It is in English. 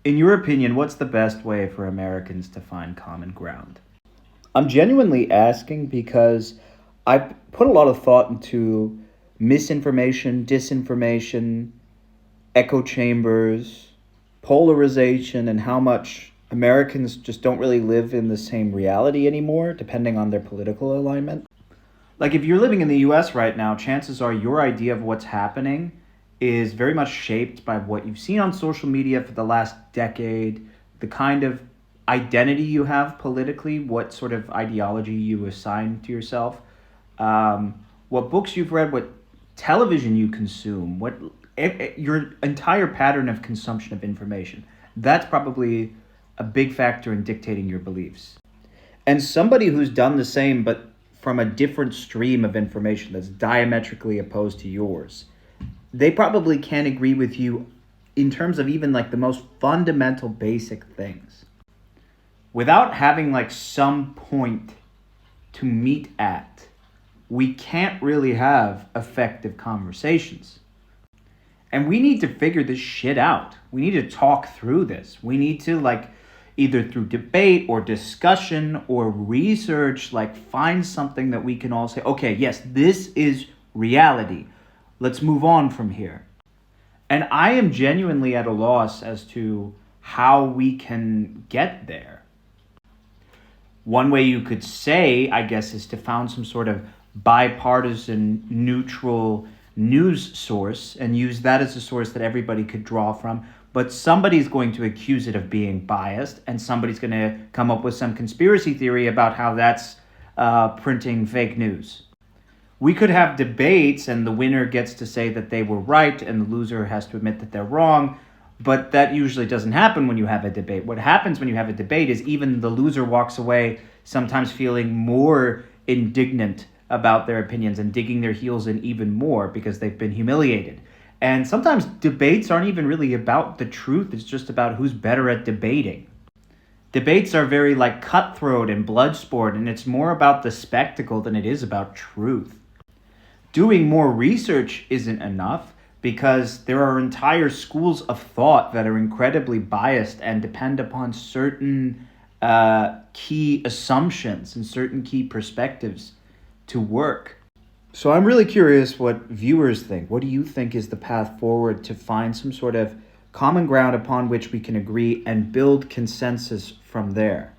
In your opinion, what's the best way for Americans to find common ground? I'm genuinely asking because I put a lot of thought into misinformation, disinformation, echo chambers, polarization, and how much Americans just don't really live in the same reality anymore, depending on their political alignment. Like, if you're living in the US right now, chances are your idea of what's happening is very much shaped by what you've seen on social media for the last decade, the kind of identity you have politically, what sort of ideology you assign to yourself, what books you've read, what television you consume, your entire pattern of consumption of information. That's probably a big factor in dictating your beliefs. And somebody who's done the same, but from a different stream of information that's diametrically opposed to yours, they probably can't agree with you in terms of even like the most fundamental basic things. Without having like some point to meet at, we can't really have effective conversations. And we need to figure this shit out. We need to talk through this. We need to like either through debate or discussion or research, like find something that we can all say, okay, yes, this is reality. Let's move on from here. And I am genuinely at a loss as to how we can get there. One way you could say, I guess, is to found some sort of bipartisan, neutral news source and use that as a source that everybody could draw from. But somebody's going to accuse it of being biased, and somebody's going to come up with some conspiracy theory about how that's printing fake news. We could have debates, and the winner gets to say that they were right, and the loser has to admit that they're wrong. But that usually doesn't happen when you have a debate. What happens when you have a debate is even the loser walks away sometimes feeling more indignant about their opinions and digging their heels in even more because they've been humiliated. And sometimes debates aren't even really about the truth. It's just about who's better at debating. Debates are very like cutthroat and blood sport, and it's more about the spectacle than it is about truth. Doing more research isn't enough because there are entire schools of thought that are incredibly biased and depend upon certain key assumptions and certain key perspectives to work. So I'm really curious what viewers think. What do you think is the path forward to find some sort of common ground upon which we can agree and build consensus from there?